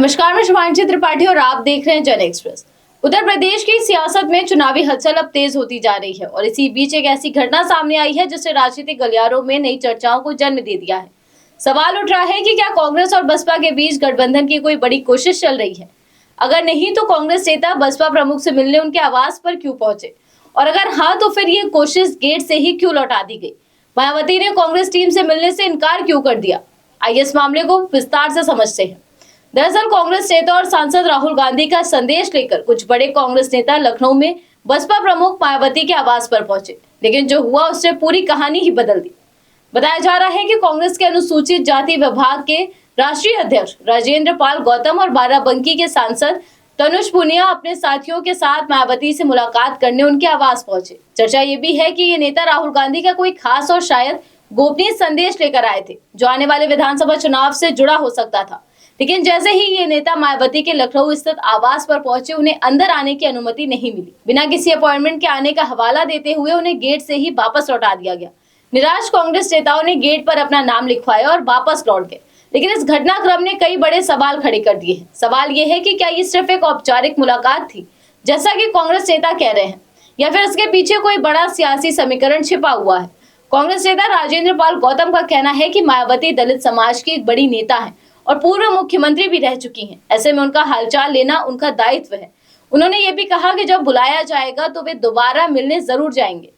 नमस्कार, मैं शुभांशी त्रिपाठी और आप देख रहे हैं जन एक्सप्रेस। उत्तर प्रदेश की सियासत में चुनावी हलचल अब तेज होती जा रही है और इसी बीच एक ऐसी घटना सामने आई है जिसने राजनीतिक गलियारों में नई चर्चाओं को जन्म दे दिया है। सवाल उठ रहा है कि क्या कांग्रेस और बसपा के बीच गठबंधन की कोई बड़ी कोशिश चल रही है। अगर नहीं तो कांग्रेस नेता बसपा प्रमुख से मिलने उनके आवास पर क्यों पहुंचे, और अगर हाँ तो फिर ये कोशिश गेट से ही क्यों लौटा दी गई। मायावती ने कांग्रेस टीम से मिलने से इनकार क्यों कर दिया, आइए इस मामले को विस्तार से समझते हैं। दरअसल कांग्रेस नेता और सांसद राहुल गांधी का संदेश लेकर कुछ बड़े कांग्रेस नेता लखनऊ में बसपा प्रमुख मायावती के आवास पर पहुंचे, लेकिन जो हुआ उससे पूरी कहानी ही बदल दी। बताया जा रहा है कि कांग्रेस के अनुसूचित जाति विभाग के राष्ट्रीय अध्यक्ष राजेंद्र पाल गौतम और बाराबंकी के सांसद तनुज पुनिया अपने साथियों के साथ मायावती से मुलाकात करने उनके आवास पहुंचे। चर्चा ये भी है कि ये नेता राहुल गांधी का कोई खास और शायद गोपनीय संदेश लेकर आए थे, जो आने वाले विधानसभा चुनाव से जुड़ा हो सकता था। लेकिन जैसे ही ये नेता मायावती के लखनऊ स्थित आवास पर पहुंचे, उन्हें अंदर आने की अनुमति नहीं मिली। बिना किसी अपॉइंटमेंट के आने का हवाला देते हुए उन्हें गेट से ही वापस लौटा दिया गया। निराश कांग्रेस नेताओं ने गेट पर अपना नाम लिखवाया और वापस लौट गए। लेकिन इस घटनाक्रम ने कई बड़े सवाल खड़े कर दिए हैं। सवाल ये है कि क्या ये सिर्फ एक औपचारिक मुलाकात थी, जैसा कि कांग्रेस नेता कह रहे हैं, या फिर इसके पीछे कोई बड़ा सियासी समीकरण छिपा हुआ है। कांग्रेस नेता राजेंद्र पाल गौतम का कहना है कि मायावती दलित समाज की एक बड़ी नेता है और पूर्व मुख्यमंत्री भी रह चुकी हैं। ऐसे में उनका हालचाल लेना उनका दायित्व है। उन्होंने ये भी कहा कि जब बुलाया जाएगा तो वे दोबारा मिलने जरूर जाएंगे।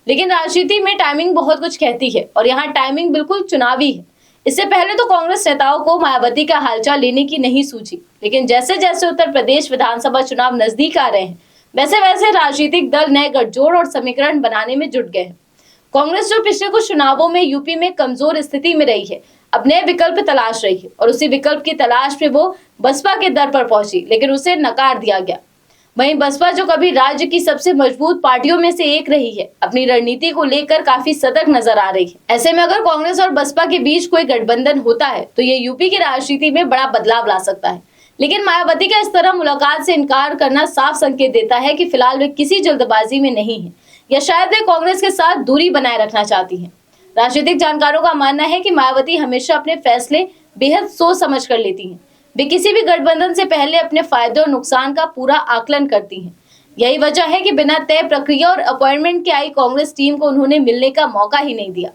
लेकिन राजनीति में टाइमिंग बहुत कुछ कहती है और यहाँ टाइमिंग बिल्कुल चुनावी है। इससे पहले तो कांग्रेस नेताओं को मायावती का हालचाल लेने की नहीं सूझी, लेकिन जैसे जैसे उत्तर प्रदेश विधानसभा चुनाव नजदीक आ रहे हैं, वैसे वैसे राजनीतिक दल नए गठजोड़ और समीकरण बनाने में जुट गए हैं। कांग्रेस जो पिछले कुछ चुनावों में यूपी में कमजोर स्थिति में रही है, अब नए विकल्प तलाश रही है और उसी विकल्प की तलाश में वो बसपा के दर पर पहुंची, लेकिन उसे नकार दिया गया। वहीं बसपा जो कभी राज्य की सबसे मजबूत पार्टियों में से एक रही है, अपनी रणनीति को लेकर काफी सतर्क नजर आ रही है। ऐसे में अगर कांग्रेस और बसपा के बीच कोई गठबंधन होता है तो ये यूपी की राजनीति में बड़ा बदलाव ला सकता है। लेकिन मायावती का इस तरह मुलाकात से इनकार करना साफ संकेत देता है कि फिलहाल वे किसी जल्दबाजी में नहीं है, या शायद वे कांग्रेस के साथ दूरी बनाए रखना चाहती है। राजनीतिक जानकारों का मानना है कि मायावती हमेशा अपने फैसले बेहद सोच समझ कर लेती हैं। वे किसी भी गठबंधन से पहले अपने फायदे और नुकसान का पूरा आकलन करती हैं। यही वजह है कि बिना तय प्रक्रिया और अपॉइंटमेंट के आई कांग्रेस टीम को उन्होंने मिलने का मौका ही नहीं दिया।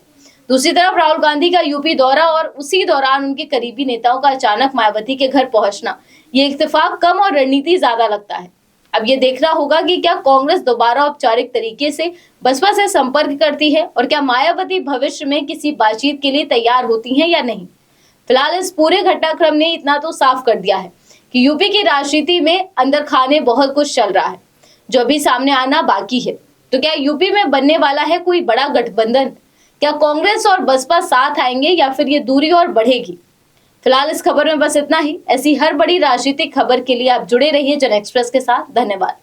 दूसरी तरफ राहुल गांधी का यूपी दौरा और उसी दौरान उनके करीबी नेताओं का अचानक मायावती के घर पहुंचना, ये इत्तेफाक कम और रणनीति ज्यादा लगता है। अब ये देखना होगा कि क्या कांग्रेस दोबारा औपचारिक तरीके से बसपा से संपर्क करती है और क्या मायावती भविष्य में किसी बातचीत के लिए तैयार होती हैं या नहीं। फिलहाल इस पूरे घटनाक्रम ने इतना तो साफ कर दिया है कि यूपी की राजनीति में अंदर खाने बहुत कुछ चल रहा है, जो अभी सामने आना बाकी है। तो क्या यूपी में बनने वाला है कोई बड़ा गठबंधन? क्या कांग्रेस और बसपा साथ आएंगे या फिर ये दूरी और बढ़ेगी? फिलहाल इस खबर में बस इतना ही। ऐसी हर बड़ी राजनीतिक खबर के लिए आप जुड़े रहिए जन एक्सप्रेस के साथ। धन्यवाद।